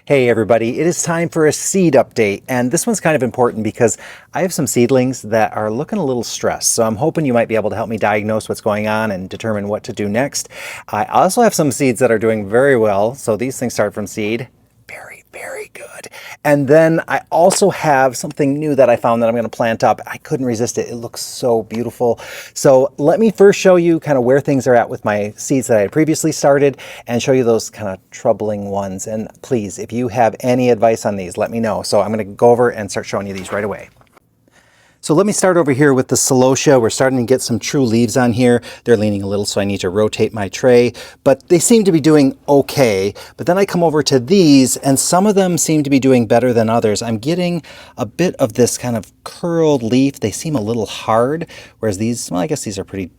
Hey everybody, it is time for a seed update, and this one's kind of important because I have some seedlings that are looking a little stressed, so I'm hoping you might be able to help me diagnose what's going on and determine what to do next. I also have some seeds that are doing very well, so these things start from seed. Very good. And then I also have something new that I found that I'm going to plant up. I couldn't resist it. It looks so beautiful. So let me first show you kind of where things are at with my seeds that I had previously started and show you those kind of troubling ones. And please, if you have any advice on these, let me know. So I'm going to go over and start showing you these right away. So let me start over here with the celosia. We're starting to get some true leaves on here. They're leaning a little, so I need to rotate my tray, but they seem to be doing okay. But then I come over to these, and some of them seem to be doing better than others. I'm getting a bit of this kind of curled leaf. They seem a little hard, whereas these, well, I guess these are pretty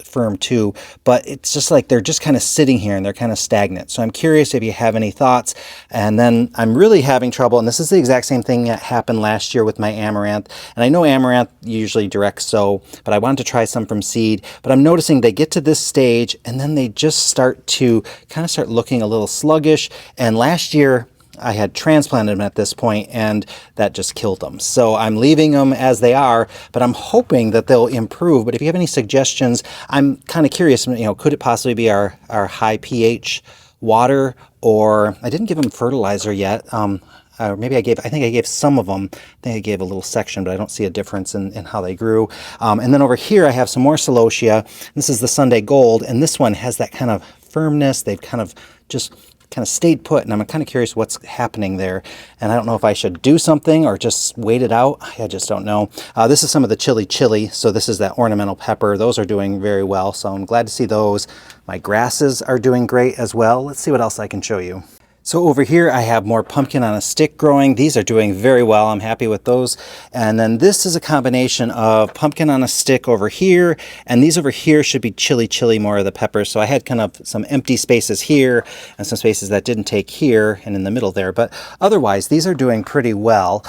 firm too, but it's just like they're just kind of sitting here and they're kind of stagnant. So I'm curious if you have any thoughts. And then I'm really having trouble, and this is the exact same thing that happened last year with my amaranth. And I know amaranth usually direct sow, but I wanted to try some from seed. But I'm noticing they get to this stage and then they just start to kind of start looking a little sluggish. And last year I had transplanted them at this point, and that just killed them. So I'm leaving them as they are, but I'm hoping that they'll improve. But if you have any suggestions, I'm kind of curious, could it possibly be our high pH water, or I didn't give them fertilizer yet. Maybe I think I gave some of them. I think I gave a little section, but I don't see a difference in how they grew. And then over here, I have some more celosia. This is the Sunday Gold, and this one has that kind of firmness. They've kind of stayed put, and I'm kind of curious what's happening there. And I don't know if I should do something or just wait it out. I just don't know. This is some of the chili. So this is that ornamental pepper. Those are doing very well, so I'm glad to see those. My grasses are doing great as well. Let's see what else I can show you. So over here I have more pumpkin on a stick growing. These are doing very well. I'm happy with those. And then this is a combination of pumpkin on a stick over here, and these over here should be chili, more of the peppers. So I had kind of some empty spaces here and some spaces that didn't take here and in the middle there. But otherwise, these are doing pretty well.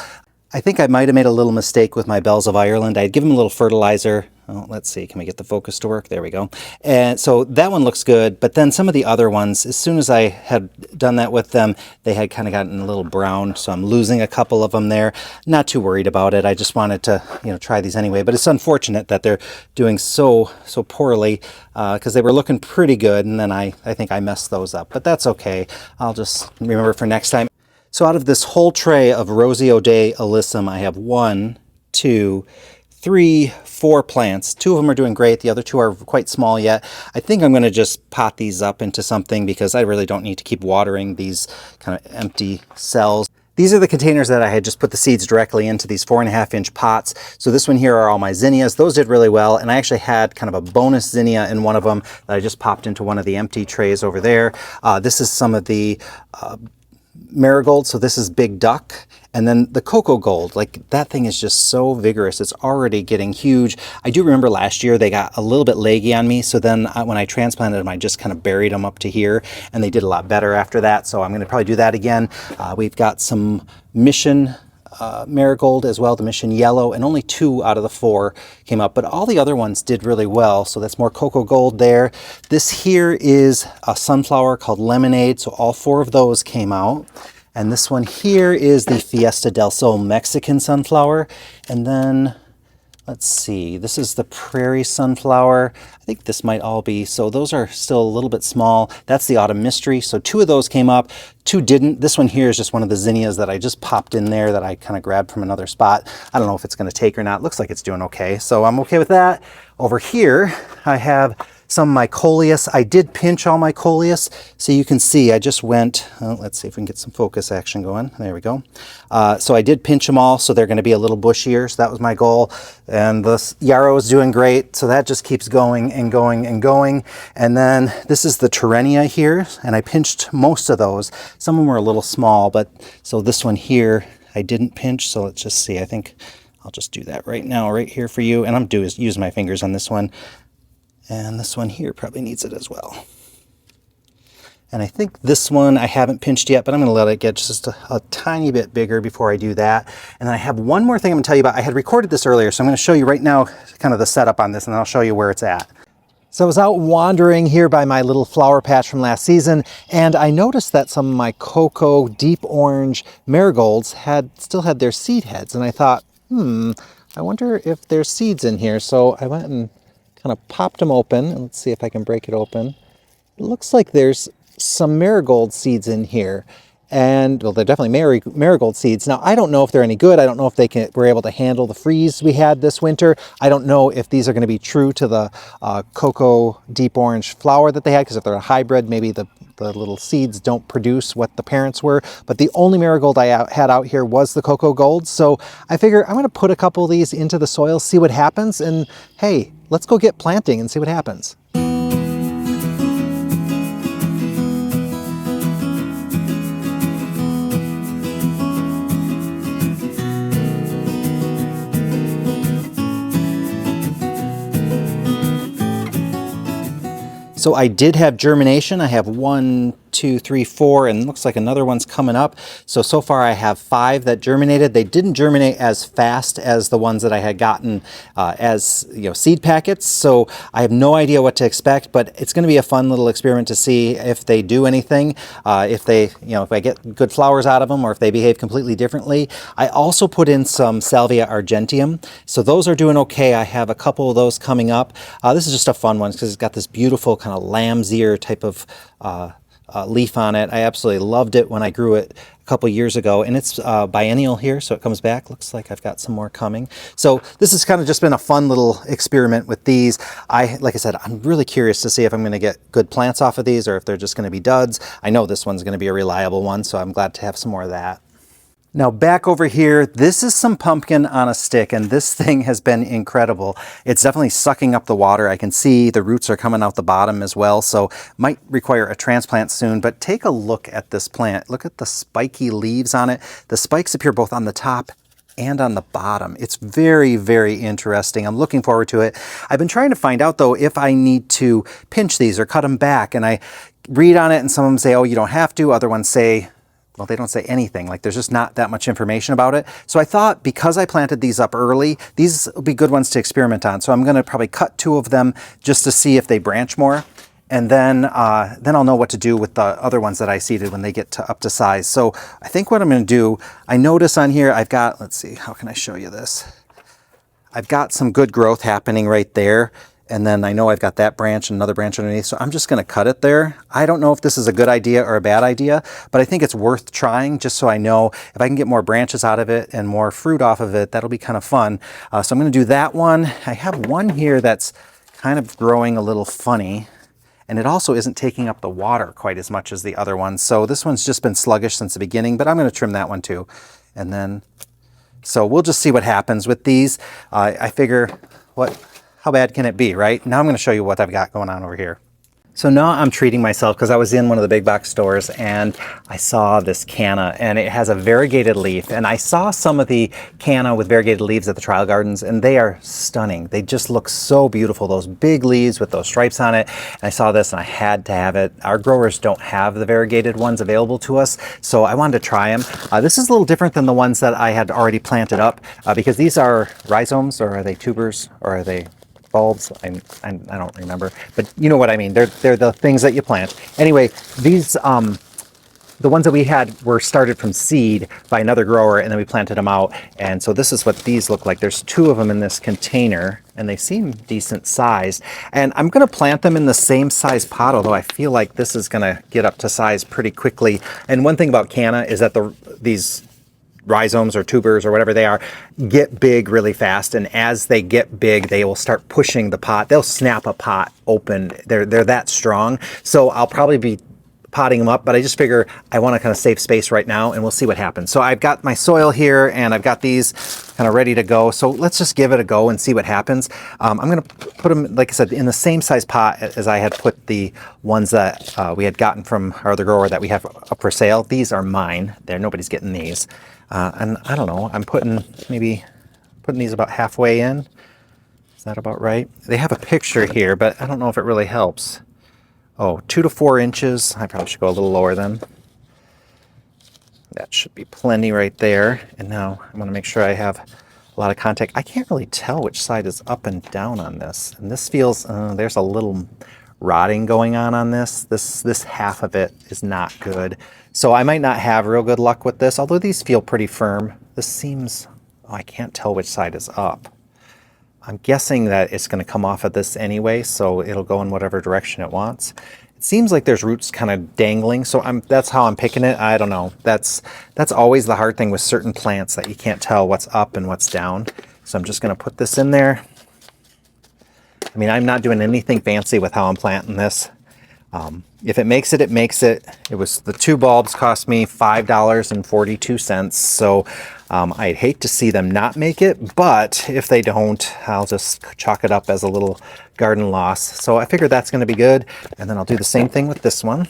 I think I might have made a little mistake with my Bells of Ireland. I'd given them a little fertilizer. Oh, let's see, can we get the focus to work? There we go. And so that one looks good, but then some of the other ones, as soon as I had done that with them, they had kind of gotten a little brown, so I'm losing a couple of them there. Not too worried about it. I just wanted to, try these anyway, but it's unfortunate that they're doing so poorly because they were looking pretty good, and then I think I messed those up, but that's okay. I'll just remember for next time. So out of this whole tray of Rosie O'Day Alyssum, I have 1, 2, 3, 4 plants. 2 of them are doing great. The other 2 are quite small yet. I think I'm going to just pot these up into something because I really don't need to keep watering these kind of empty cells. These are the containers that I had just put the seeds directly into, these 4.5-inch pots. So this one here are all my zinnias. Those did really well, and I actually had kind of a bonus zinnia in one of them that I just popped into one of the empty trays over there. This is some of the marigold, so this is Big Duck. And then the cocoa gold, like that thing is just so vigorous. It's already getting huge. I do remember last year they got a little bit leggy on me, so then when I transplanted them, I just kind of buried them up to here, and they did a lot better after that. So I'm going to probably do that again. We've got some Mission marigold as well, the Mission yellow, and only 2 out of the 4 came up, but all the other ones did really well. So that's more cocoa gold there. This here is a sunflower called Lemonade, so all 4 of those came out. And this one here is the Fiesta del Sol Mexican sunflower. And then, let's see, this is the Prairie sunflower. I think this might all be, so those are still a little bit small. That's the Autumn Mystery. So 2 of those came up, 2 didn't. This one here is just one of the zinnias that I just popped in there that I kind of grabbed from another spot. I don't know if it's going to take or not. Looks like it's doing okay. So I'm okay with that. Over here, I have some of my coleus. I did pinch all my coleus, so you can see I just went, let's see if we can get some focus action going. There we go. So I did pinch them all, so they're going to be a little bushier, so that was my goal. And the yarrow is doing great, so that just keeps going and going and going. And then this is the Terrenia here, and I pinched most of those. Some of them were a little small, but so this one here I didn't pinch, so let's just see. I think I'll just do that right now, right here for you. And I'm use my fingers on this one. And this one here probably needs it as well. And I think this one I haven't pinched yet, but I'm going to let it get just a tiny bit bigger before I do that. And then I have one more thing I'm going to tell you about. I had recorded this earlier, so I'm going to show you right now kind of the setup on this, and then I'll show you where it's at. So I was out wandering here by my little flower patch from last season, and I noticed that some of my cocoa deep orange marigolds still had their seed heads, and I thought, I wonder if there's seeds in here. So I went and kind of popped them open, and let's see if I can break it open. It looks like there's some marigold seeds in here. And, well, they're definitely marigold seeds. Now, I don't know if they're any good. I don't know if they were able to handle the freeze we had this winter. I don't know if these are going to be true to the cocoa deep orange flower that they had, because if they're a hybrid, maybe the little seeds don't produce what the parents were. But the only marigold I had out here was the cocoa gold. So I figure I'm going to put a couple of these into the soil, see what happens. And hey, let's go get planting and see what happens. So I did have germination. I have 1, 2, 3, 4, and looks like another one's coming up. So far I have 5 that germinated. They didn't germinate as fast as the ones that I had gotten as seed packets. So I have no idea what to expect, but it's going to be a fun little experiment to see if they do anything, if I get good flowers out of them, or if they behave completely differently. I also put in some Salvia argenteum. So those are doing okay. I have a couple of those coming up. This is just a fun one because it's got this beautiful kind of lamb's ear type of leaf on it. I absolutely loved it when I grew it a couple years ago, and it's biennial here, so it comes back. Looks like I've got some more coming. So this has kind of just been a fun little experiment with these. Like I said, I'm really curious to see if I'm going to get good plants off of these or if they're just going to be duds. I know this one's going to be a reliable one, so I'm glad to have some more of that. Now back over here, this is some pumpkin on a stick, and this thing has been incredible. It's definitely sucking up the water. I can see the roots are coming out the bottom as well, so might require a transplant soon. But take a look at this plant. Look at the spiky leaves on it. The spikes appear both on the top and on the bottom. It's very, very interesting. I'm looking forward to it. I've been trying to find out though if I need to pinch these or cut them back, and I read on it and some of them say, oh, you don't have to. Other ones say, well, they don't say anything. Like, there's just not that much information about it. So I thought because I planted these up early, these will be good ones to experiment on. So I'm going to probably cut 2 of them just to see if they branch more. And then I'll know what to do with the other ones that I seeded when they get up to size. So I think what I'm going to do, I notice on here I've got, let's see, how can I show you this? I've got some good growth happening right there. And then I know I've got that branch and another branch underneath, so I'm just going to cut it there. I don't know if this is a good idea or a bad idea, but I think it's worth trying just so I know if I can get more branches out of it and more fruit off of it, that'll be kind of fun. So I'm going to do that one. I have one here that's kind of growing a little funny, and it also isn't taking up the water quite as much as the other ones. So this one's just been sluggish since the beginning, but I'm going to trim that one too. And then, so we'll just see what happens with these. I figure, how bad can it be, right? Now I'm going to show you what I've got going on over here. So now I'm treating myself because I was in one of the big box stores and I saw this canna, and it has a variegated leaf, and I saw some of the canna with variegated leaves at the trial gardens, and they are stunning. They just look so beautiful, those big leaves with those stripes on it. And I saw this and I had to have it. Our growers don't have the variegated ones available to us, so I wanted to try them. This is a little different than the ones that I had already planted up because these are rhizomes, or are they tubers, or are they bulbs? I don't remember, but you know what I mean. They're the things that you plant. Anyway, these the ones that we had were started from seed by another grower, and then we planted them out. And so this is what these look like. There's 2 of them in this container, and they seem decent sized. And I'm going to plant them in the same size pot, although I feel like this is going to get up to size pretty quickly. And one thing about canna is that these rhizomes or tubers or whatever they are get big really fast, and as they get big they will start pushing the pot. They'll snap a pot open. They're that strong. So I'll probably be potting them up, but I just figure I want to kind of save space right now, and we'll see what happens. So I've got my soil here and I've got these kind of ready to go. So let's just give it a go and see what happens. I'm going to put them, like I said, in the same size pot as I had put the ones that we had gotten from our other grower that we have up for sale. These are mine. Nobody's getting these. And I don't know, I'm putting these about halfway in. Is that about right? They have a picture here, but I don't know if it really helps. Oh, 2 to 4 inches. I probably should go a little lower then. That should be plenty right there. And now I'm going to make sure I have a lot of contact. I can't really tell which side is up and down on this. And this feels, there's a little rotting going on this. This half of it is not good. So I might not have real good luck with this, although these feel pretty firm. This seems, oh, I can't tell which side is up. I'm guessing that it's going to come off of this anyway, so it'll go in whatever direction it wants. It seems like there's roots kind of dangling, so that's how I'm picking it. I don't know. That's always the hard thing with certain plants, that you can't tell what's up and what's down. So I'm just going to put this in there. I mean, I'm not doing anything fancy with how I'm planting this. If it makes it, it makes it. It was, the 2 bulbs cost me $5.42. So I'd hate to see them not make it, but if they don't, I'll just chalk it up as a little garden loss. So I figured that's going to be good. And then I'll do the same thing with this one.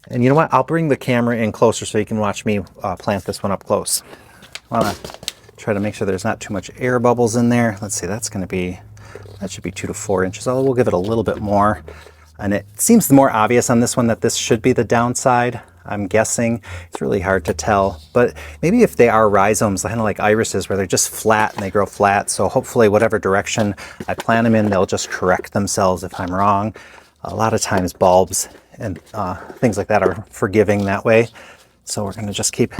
And you know what? I'll bring the camera in closer so you can watch me plant this one up close. I want to try to make sure there's not too much air bubbles in there. Let's see, that should be 2 to 4 inches. Although we'll give it a little bit more. And it seems more obvious on this one that this should be the downside, I'm guessing. It's really hard to tell. But maybe if they are rhizomes, kind of like irises, where they're just flat and they grow flat. So hopefully whatever direction I plant them in, they'll just correct themselves if I'm wrong. A lot of times bulbs and things like that are forgiving that way. So we're going to just keep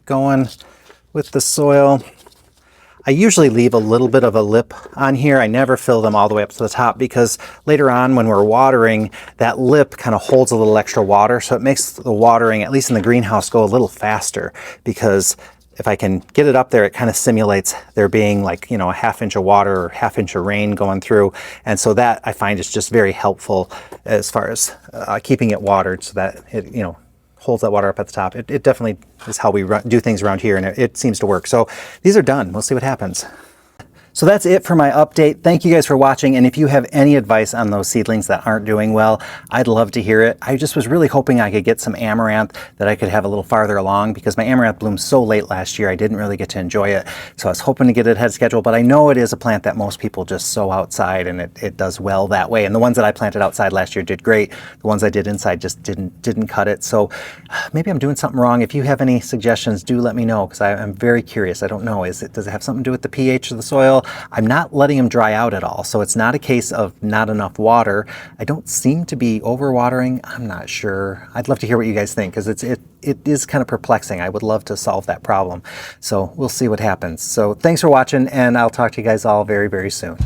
going with the soil. I usually leave a little bit of a lip on here. I never fill them all the way up to the top, because later on when we're watering, that lip kind of holds a little extra water. So it makes the watering, at least in the greenhouse, go a little faster, because if I can get it up there, it kind of simulates there being like, you know, a ½ inch of water or ½ inch of rain going through. And so that I find is just very helpful as far as keeping it watered, so that it, you know, holds that water up at the top. It definitely is how we do things around here, and it seems to work. So these are done. We'll see what happens. So that's it for my update. Thank you guys for watching, and if you have any advice on those seedlings that aren't doing well, I'd love to hear it. I just was really hoping I could get some amaranth that I could have a little farther along, because my amaranth bloomed so late last year I didn't really get to enjoy it. So I was hoping to get it ahead of schedule, but I know it is a plant that most people just sow outside, and it does well that way. And the ones that I planted outside last year did great. The ones I did inside just didn't cut it. So maybe I'm doing something wrong. If you have any suggestions, do let me know, because I'm very curious. I don't know. Does it have something to do with the pH of the soil? I'm not letting them dry out at all, so it's not a case of not enough water. I don't seem to be overwatering. I'm not sure. I'd love to hear what you guys think, because it is kind of perplexing. I would love to solve that problem. So we'll see what happens. So thanks for watching, and I'll talk to you guys all very, very soon.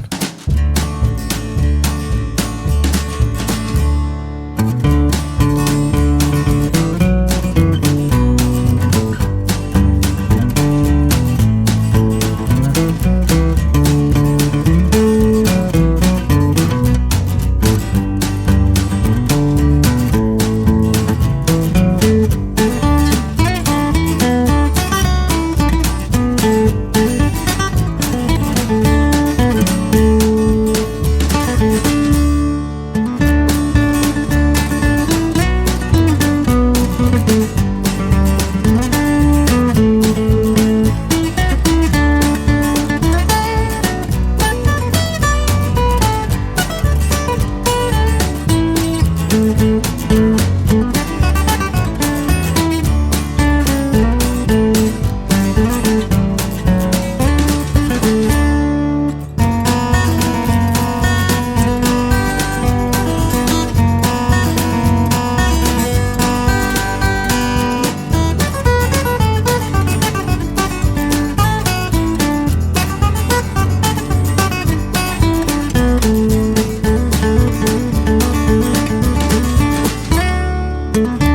you.